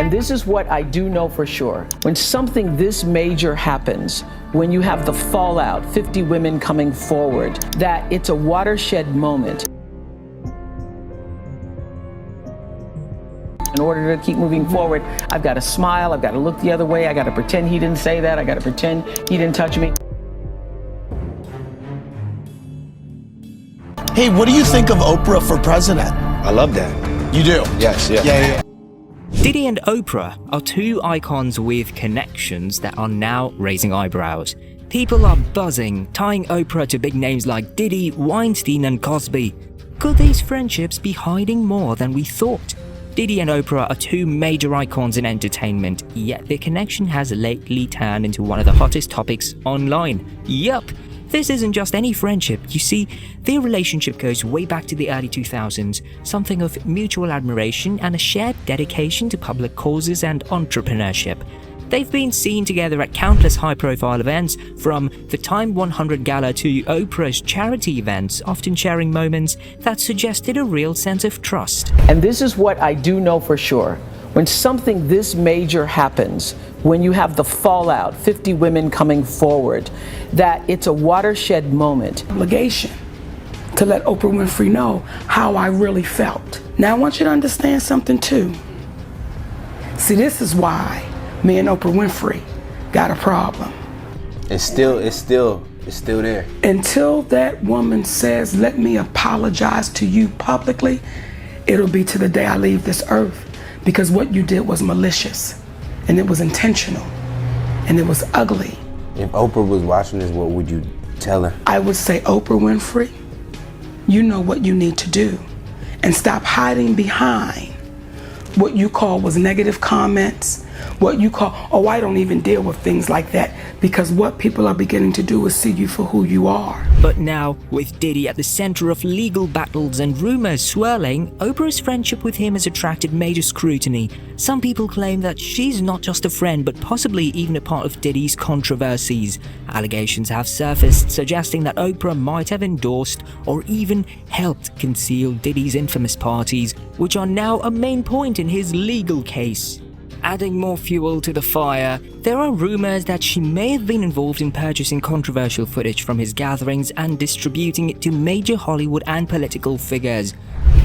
And this is what I do know for sure. When something this major happens, when you have the fallout, 50 women coming forward, that it's a watershed moment. In order to keep moving forward, I've got to smile, I've got to look the other way, I got to pretend he didn't say that, I got to pretend he didn't touch me. Hey, what do you think of Oprah for president? I love that. You do? Yes, yeah. Yeah. Diddy and Oprah are two icons with connections that are now raising eyebrows. People are buzzing, tying Oprah to big names like Diddy, Weinstein and Cosby. Could these friendships be hiding more than we thought? Diddy and Oprah are two major icons in entertainment, yet their connection has lately turned into one of the hottest topics online. Yup, this isn't just any friendship. You see, their relationship goes way back to the early 2000s, something of mutual admiration and a shared dedication to public causes and entrepreneurship. They've been seen together at countless high-profile events, from the Time 100 Gala to Oprah's charity events, often sharing moments that suggested a real sense of trust. And this is what I do know for sure. When something this major happens, when you have the fallout, 50 women coming forward, that it's a watershed moment. Obligation to let Oprah Winfrey know how I really felt. Now I want you to understand something too. See, this is why me and Oprah Winfrey got a problem. It's still there. Until that woman says, let me apologize to you publicly, it'll be to the day I leave this earth. Because what you did was malicious, and it was intentional, and it was ugly. If Oprah was watching this, what would you tell her? I would say, Oprah Winfrey, you know what you need to do, and stop hiding behind what you call was negative comments, what you call, oh, I don't even deal with things like that, because what people are beginning to do is see you for who you are. But now, with Diddy at the center of legal battles and rumors swirling, Oprah's friendship with him has attracted major scrutiny. Some people claim that she's not just a friend, but possibly even a part of Diddy's controversies. Allegations have surfaced suggesting that Oprah might have endorsed or even helped conceal Diddy's infamous parties, which are now a main point in his legal case. Adding more fuel to the fire, there are rumors that she may have been involved in purchasing controversial footage from his gatherings and distributing it to major Hollywood and political figures.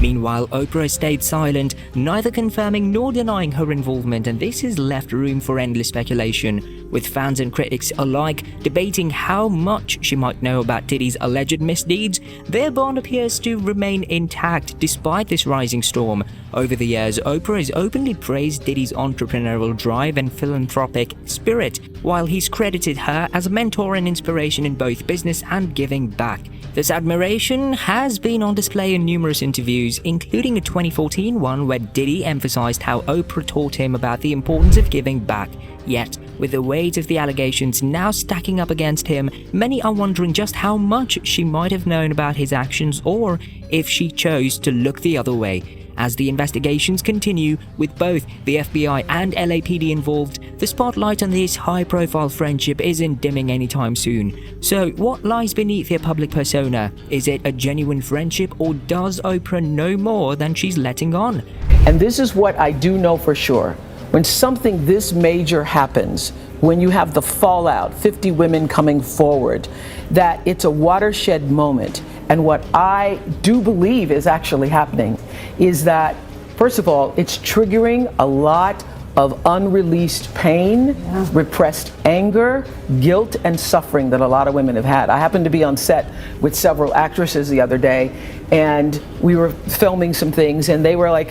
Meanwhile, Oprah has stayed silent, neither confirming nor denying her involvement, and this has left room for endless speculation, with fans and critics alike debating how much she might know about Diddy's alleged misdeeds. Their bond appears to remain intact despite this rising storm. Over the years, Oprah has openly praised Diddy's entrepreneurial drive and philanthropic spirit, while he's credited her as a mentor and inspiration in both business and giving back. This admiration has been on display in numerous interviews, including a 2014 one where Diddy emphasized how Oprah taught him about the importance of giving back. Yet, with the weight of the allegations now stacking up against him, many are wondering just how much she might have known about his actions, or if she chose to look the other way. As the investigations continue, with both the FBI and LAPD involved, the spotlight on this high-profile friendship isn't dimming anytime soon. So, what lies beneath their public persona? Is it a genuine friendship, or does Oprah know more than she's letting on? And this is what I do know for sure. When something this major happens, when you have the fallout, 50 women coming forward, that it's a watershed moment. And what I do believe is actually happening is that, first of all, it's triggering a lot of unreleased pain, repressed anger, guilt, and suffering that a lot of women have had. I happened to be on set with several actresses the other day, and we were filming some things, and they were like,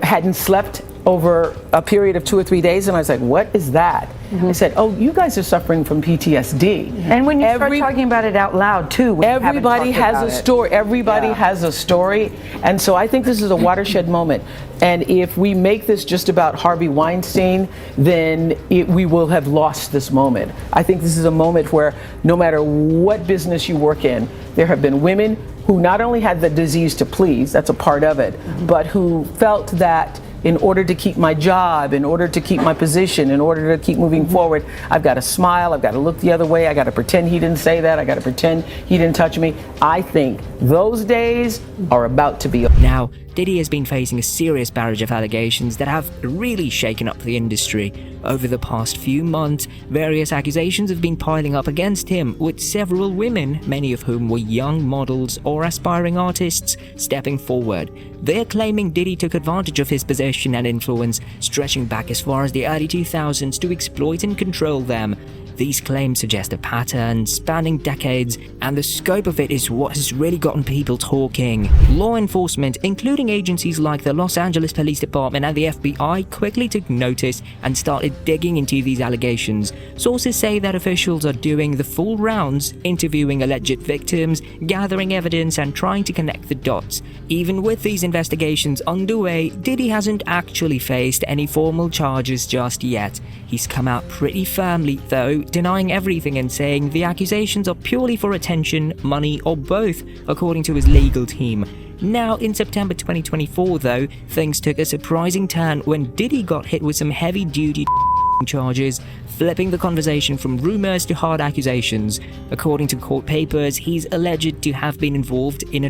hadn't slept over a period of 2 or 3 days, and I was like, what is that? I said, oh, you guys are suffering from PTSD. And when you start talking about it out loud too, everybody has a story. Everybody has a story. And so I think this is a watershed moment. And if we make this just about Harvey Weinstein, then we will have lost this moment. I think this is a moment where no matter what business you work in, there have been women who not only had the disease to please, that's a part of it, but who felt that in order to keep my job, in order to keep my position, in order to keep moving forward, I've got to smile, I've got to look the other way, I got to pretend he didn't say that, I got to pretend he didn't touch me. I think Those days are about to be over. Now, Diddy has been facing a serious barrage of allegations that have really shaken up the industry. Over the past few months, various accusations have been piling up against him, with several women, many of whom were young models or aspiring artists, stepping forward. They're claiming Diddy took advantage of his position and influence, stretching back as far as the early 2000s to exploit and control them. These claims suggest a pattern spanning decades, and the scope of it is what has really gotten people talking. Law enforcement, including agencies like the Los Angeles Police Department and the FBI, quickly took notice and started digging into these allegations. Sources say that officials are doing the full rounds, interviewing alleged victims, gathering evidence, and trying to connect the dots. Even with these investigations underway, Diddy hasn't actually faced any formal charges just yet. He's come out pretty firmly, though, denying everything and saying the accusations are purely for attention, money, or both, according to his legal team. Now, in September 2024, though, things took a surprising turn when Diddy got hit with some heavy-duty charges, flipping the conversation from rumors to hard accusations. According to court papers, he's alleged to have been involved in a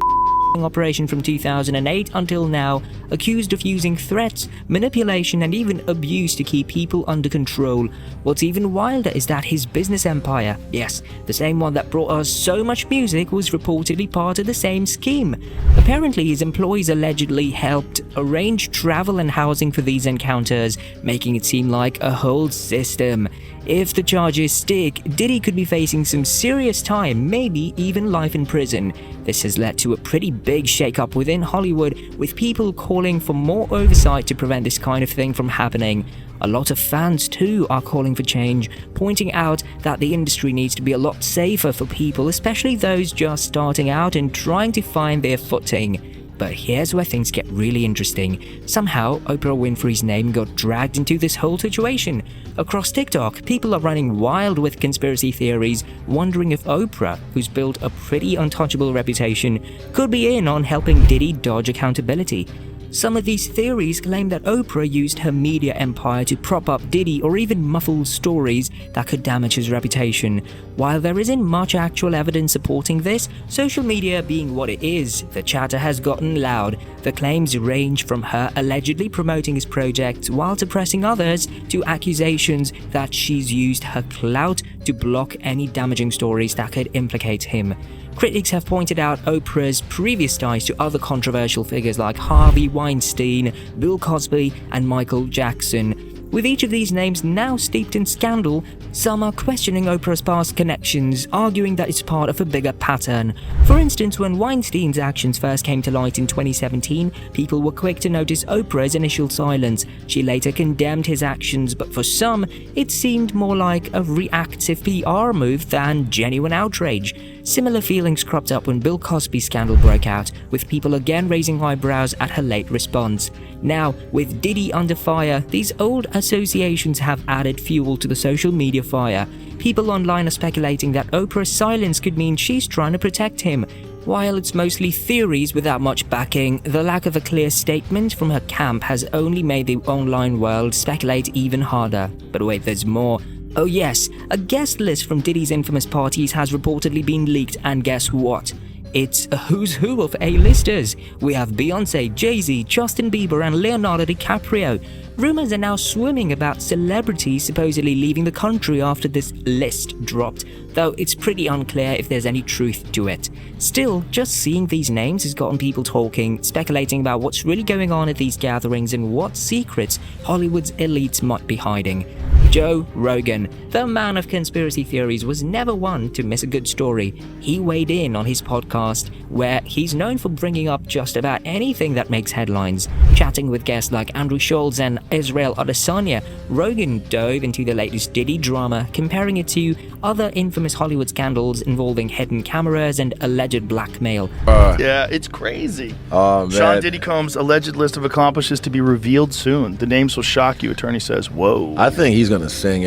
operation from 2008 until now, accused of using threats, manipulation, and even abuse to keep people under control. What's even wilder is that his business empire, yes, the same one that brought us so much music, was reportedly part of the same scheme. Apparently, his employees allegedly helped arrange travel and housing for these encounters, making it seem like a whole system. If the charges stick, Diddy could be facing some serious time, maybe even life in prison. This has led to a pretty big shake-up within Hollywood, with people calling for more oversight to prevent this kind of thing from happening. A lot of fans too are calling for change, pointing out that the industry needs to be a lot safer for people, especially those just starting out and trying to find their footing. But here's where things get really interesting. Somehow, Oprah Winfrey's name got dragged into this whole situation. Across TikTok, people are running wild with conspiracy theories, wondering if Oprah, who's built a pretty untouchable reputation, could be in on helping Diddy dodge accountability. Some of these theories claim that Oprah used her media empire to prop up Diddy or even muffle stories that could damage his reputation. While there isn't much actual evidence supporting this, social media being what it is, the chatter has gotten loud. The claims range from her allegedly promoting his projects while suppressing others, to accusations that she's used her clout to block any damaging stories that could implicate him. Critics have pointed out Oprah's previous ties to other controversial figures like Harvey Weinstein, Bill Cosby, and Michael Jackson. With each of these names now steeped in scandal, some are questioning Oprah's past connections, arguing that it's part of a bigger pattern. For instance, when Weinstein's actions first came to light in 2017, people were quick to notice Oprah's initial silence. She later condemned his actions, but for some, it seemed more like a reactive PR move than genuine outrage. Similar feelings cropped up when Bill Cosby's scandal broke out, with people again raising eyebrows at her late response. Now, with Diddy under fire, these old associations have added fuel to the social media fire. People online are speculating that Oprah's silence could mean she's trying to protect him. While it's mostly theories without much backing, the lack of a clear statement from her camp has only made the online world speculate even harder. But wait, there's more. Oh yes, a guest list from Diddy's infamous parties has reportedly been leaked, and guess what? It's a who's who of A-listers. We have Beyoncé, Jay-Z, Justin Bieber, and Leonardo DiCaprio. Rumors are now swimming about celebrities supposedly leaving the country after this list dropped, though it's pretty unclear if there's any truth to it. Still, just seeing these names has gotten people talking, speculating about what's really going on at these gatherings and what secrets Hollywood's elites might be hiding. Joe Rogan, the man of conspiracy theories, was never one to miss a good story. He weighed in on his podcast, where he's known for bringing up just about anything that makes headlines. Chatting with guests like Andrew Schultz and Israel Adesanya, Rogan dove into the latest Diddy drama, comparing it to other infamous Hollywood scandals involving hidden cameras and alleged blackmail. Yeah, it's crazy. Oh, man. Sean Diddy Combs' alleged list of accomplices to be revealed soon. The names will shock you, attorney says. Whoa. I think he's gonna sing,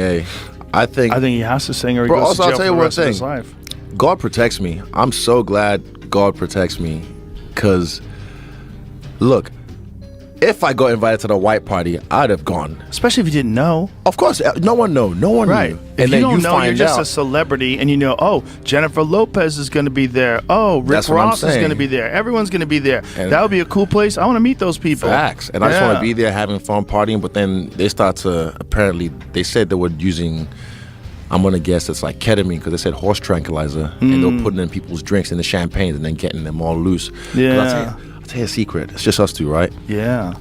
I think he has to sing or he Bro, goes also, to jail I'll tell for you the one rest of his thing. life. God protects me. I'm so glad God protects me. Because, look, if I got invited to the white party, I'd have gone. Especially if you didn't know. Of course, no one knew. No one Right. knew. If And you then don't know, find you're just out. a celebrity, and you know, oh, Jennifer Lopez is going to be there. Oh, Rick That's what I'm Ross is saying. going to be there. Everyone's going to be there. And- That would be a cool place. I want to meet those people. Facts. And I just want to be there having fun partying, but then they start to, apparently, they said they were using, I'm going to guess it's like ketamine, because they said horse tranquilizer, and they were putting in people's drinks in the champagne and then getting them all loose. 'Cause Yeah. I'll tell you a secret. It's just us two, right? Yeah.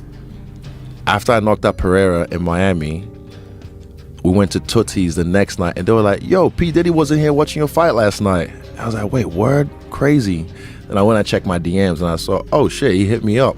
After I knocked out Pereira in Miami, we went to Tootsie's the next night, and they were like, yo, P. Diddy wasn't here watching your fight last night. I was like, wait, word? Crazy. And I went and checked my DMs, and I saw, oh, shit, he hit me up.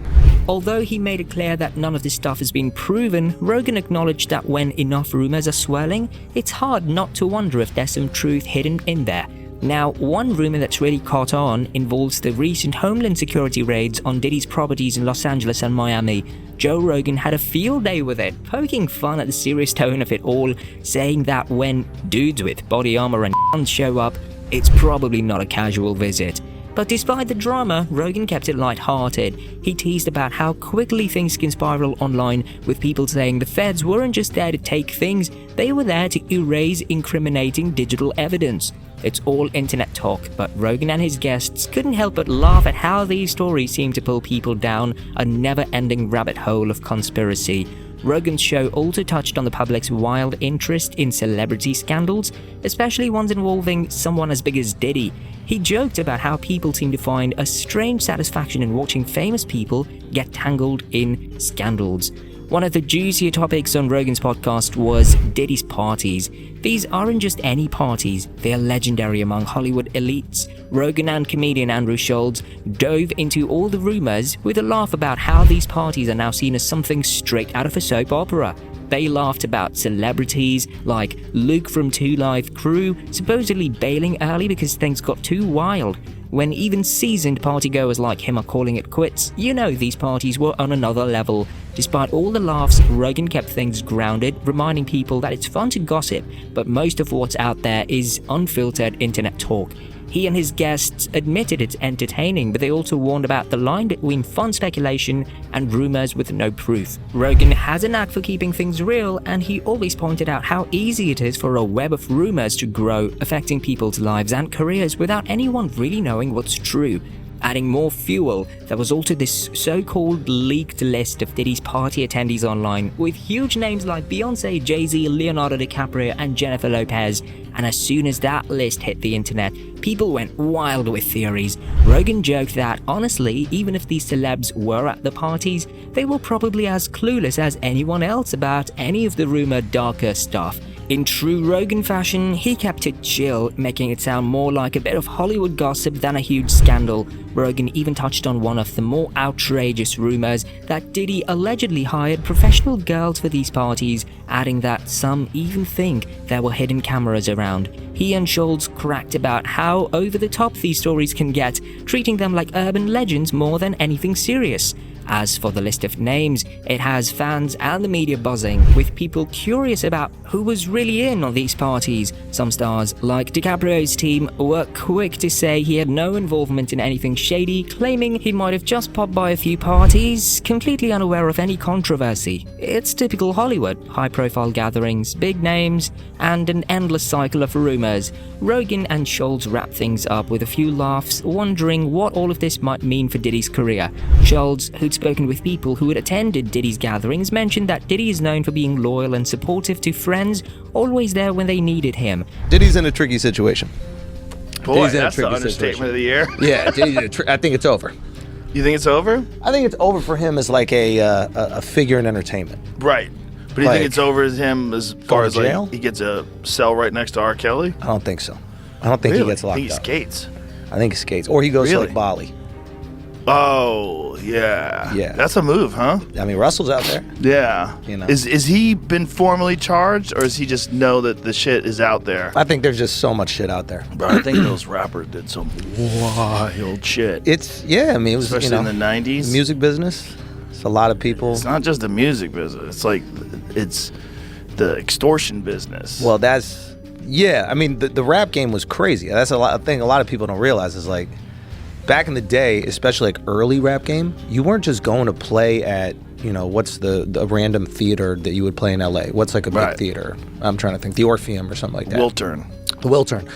Although he made it clear that none of this stuff has been proven, Rogan acknowledged that when enough rumors are swirling, it's hard not to wonder if there's some truth hidden in there. Now, one rumor that's really caught on involves the recent Homeland Security raids on Diddy's properties in Los Angeles and Miami. Joe Rogan had a field day with it, poking fun at the serious tone of it all, saying that when dudes with body armor and guns show up, it's probably not a casual visit. But despite the drama, Rogan kept it lighthearted. He teased about how quickly things can spiral online, with people saying the feds weren't just there to take things, they were there to erase incriminating digital evidence. It's all internet talk, but Rogan and his guests couldn't help but laugh at how these stories seem to pull people down a never-ending rabbit hole of conspiracy. Rogan's show also touched on the public's wild interest in celebrity scandals, especially ones involving someone as big as Diddy. He joked about how people seem to find a strange satisfaction in watching famous people get tangled in scandals. One of the juicier topics on Rogan's podcast was Diddy's parties. These aren't just any parties, they are legendary among Hollywood elites. Rogan and comedian Andrew Schultz dove into all the rumors with a laugh about how these parties are now seen as something straight out of a soap opera. They laughed about celebrities like Luke from 2 Live Crew supposedly bailing early because things got too wild. When even seasoned partygoers like him are calling it quits, you know these parties were on another level. Despite all the laughs, Rogan kept things grounded, reminding people that it's fun to gossip, but most of what's out there is unfiltered internet talk. He and his guests admitted it's entertaining, but they also warned about the line between fun speculation and rumors with no proof. Rogan has a knack for keeping things real, and he always pointed out how easy it is for a web of rumors to grow, affecting people's lives and careers without anyone really knowing what's true. Adding more fuel, there was also this so-called leaked list of Diddy's party attendees online, with huge names like Beyonce, Jay-Z, Leonardo DiCaprio, and Jennifer Lopez. And as soon as that list hit the internet, people went wild with theories. Rogan joked that, honestly, even if these celebs were at the parties, they were probably as clueless as anyone else about any of the rumored darker stuff. In true Rogan fashion, he kept it chill, making it sound more like a bit of Hollywood gossip than a huge scandal. Rogan even touched on one of the more outrageous rumors that Diddy allegedly hired professional girls for these parties, adding that some even think there were hidden cameras around. He and Schultz cracked about how over the top these stories can get, treating them like urban legends more than anything serious. As for the list of names, it has fans and the media buzzing, with people curious about who was really in on these parties. Some stars, like DiCaprio's team, were quick to say he had no involvement in anything shady, claiming he might have just popped by a few parties, completely unaware of any controversy. It's typical Hollywood, high-profile gatherings, big names, and an endless cycle of rumors. Rogan and Schultz wrapped things up with a few laughs, wondering what all of this might mean for Diddy's career. Schultz, who'd spoken with people who had attended Diddy's gatherings, mentioned that Diddy is known for being loyal and supportive to friends, always there when they needed him. Diddy's in a tricky situation. Boy, Diddy's in a that's the tricky understatement situation. of the year. Yeah, Diddy's I think it's over. You think it's over? I think it's over for him as like a figure in entertainment. Right. But do you Like, think it's over as him as far going as to jail? like he gets a cell right next to R. Kelly? I don't think so. I don't think he gets locked I think he up. skates. I think he skates. Or he goes to Really? like Bali. Oh, yeah. Yeah. That's a move, huh? I mean, Russell's out there. Yeah. You know. Is he been formally charged, or does he just know that the shit is out there? I think there's just so much shit out there. Bro, I think those rappers did some wild shit. I mean, it was, Especially in the 90s. music business. It's a lot of people. It's not just the music business. It's like, it's the extortion business. Well, I mean, the rap game was crazy. That's a thing a lot of people don't realize is like, back in the day, especially like early rap game, you weren't just going to play at what's the random theater that you would play in LA? What's like a big Right. theater? I'm trying to think. The Orpheum or something like that. Wiltern. The Wiltern.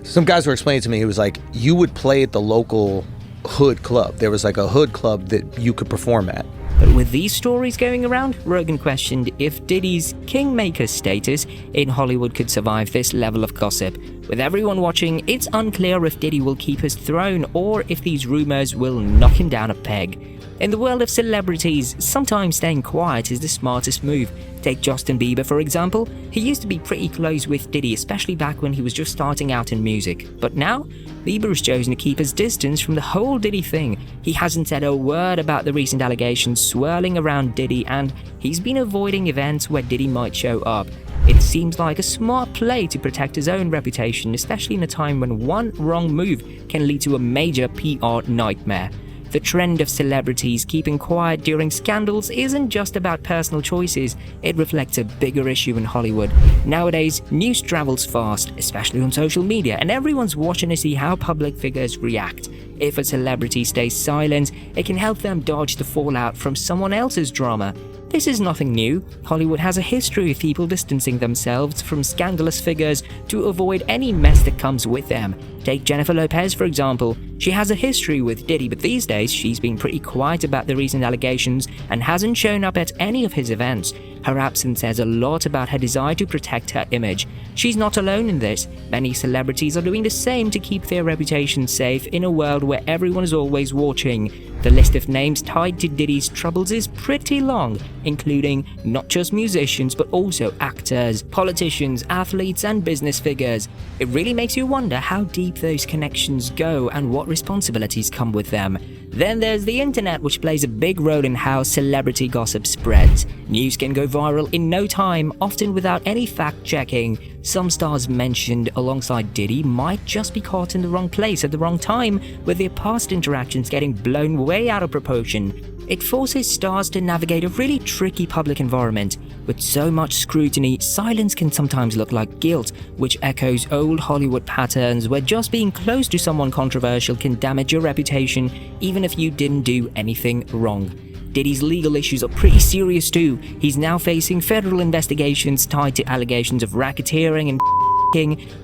Some guys were explaining to me, it was like, you would play at the local hood club. There was like a hood club that you could perform at. But with these stories going around, Rogan questioned if Diddy's kingmaker status in Hollywood could survive this level of gossip. With everyone watching, it's unclear if Diddy will keep his throne or if these rumors will knock him down a peg. In the world of celebrities, sometimes staying quiet is the smartest move. Take Justin Bieber for example. He used to be pretty close with Diddy, especially back when he was just starting out in music. But now, Bieber has chosen to keep his distance from the whole Diddy thing. He hasn't said a word about the recent allegations swirling around Diddy, and he's been avoiding events where Diddy might show up. It seems like a smart play to protect his own reputation, especially in a time when one wrong move can lead to a major PR nightmare. The trend of celebrities keeping quiet during scandals isn't just about personal choices, it reflects a bigger issue in Hollywood. Nowadays, news travels fast, especially on social media, and everyone's watching to see how public figures react. If a celebrity stays silent, it can help them dodge the fallout from someone else's drama. This is nothing new. Hollywood has a history of people distancing themselves from scandalous figures to avoid any mess that comes with them. Take Jennifer Lopez, for example. She has a history with Diddy, but these days she's been pretty quiet about the recent allegations and hasn't shown up at any of his events. Her absence says a lot about her desire to protect her image. She's not alone in this. Many celebrities are doing the same to keep their reputation safe in a world where everyone is always watching. The list of names tied to Diddy's troubles is pretty long, including not just musicians but also actors, politicians, athletes and business figures. It really makes you wonder how deep those connections go and what responsibilities come with them. Then there's the internet, which plays a big role in how celebrity gossip spreads. News can go viral in no time, often without any fact-checking. Some stars mentioned alongside Diddy might just be caught in the wrong place at the wrong time, with their past interactions getting blown way out of proportion. It forces stars to navigate a really tricky public environment. With so much scrutiny, silence can sometimes look like guilt, which echoes old Hollywood patterns where just being close to someone controversial can damage your reputation even if you didn't do anything wrong. Diddy's legal issues are pretty serious too. He's now facing federal investigations tied to allegations of racketeering and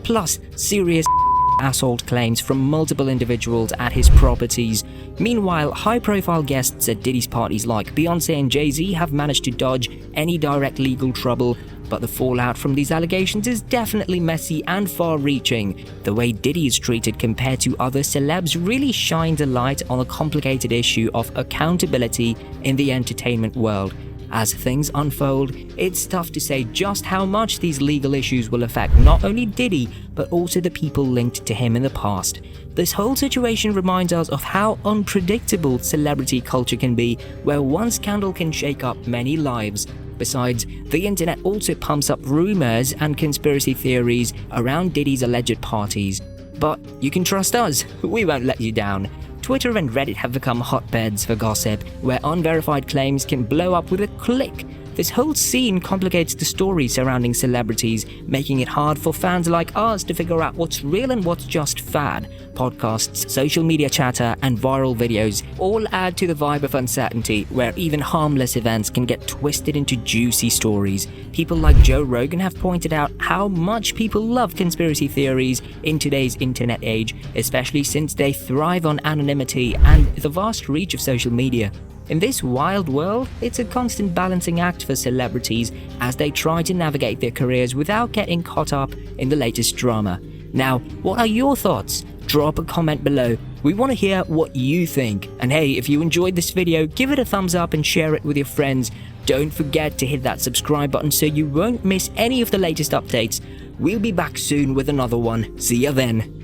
plus serious assault claims from multiple individuals at his properties. Meanwhile, high-profile guests at Diddy's parties like Beyoncé and Jay-Z have managed to dodge any direct legal trouble, but the fallout from these allegations is definitely messy and far-reaching. The way Diddy is treated compared to other celebs really shines a light on a complicated issue of accountability in the entertainment world. As things unfold, it's tough to say just how much these legal issues will affect not only Diddy, but also the people linked to him in the past. This whole situation reminds us of how unpredictable celebrity culture can be, where one scandal can shake up many lives. Besides, the internet also pumps up rumors and conspiracy theories around Diddy's alleged parties. But you can trust us, we won't let you down. Twitter and Reddit have become hotbeds for gossip, where unverified claims can blow up with a click. This whole scene complicates the story surrounding celebrities, making it hard for fans like us to figure out what's real and what's just fad. Podcasts, social media chatter, and viral videos all add to the vibe of uncertainty, where even harmless events can get twisted into juicy stories. People like Joe Rogan have pointed out how much people love conspiracy theories in today's internet age, especially since they thrive on anonymity and the vast reach of social media. In this wild world, it's a constant balancing act for celebrities as they try to navigate their careers without getting caught up in the latest drama. Now, what are your thoughts? Drop a comment below. We want to hear what you think. And hey, if you enjoyed this video, give it a thumbs up and share it with your friends. Don't forget to hit that subscribe button so you won't miss any of the latest updates. We'll be back soon with another one. See ya then.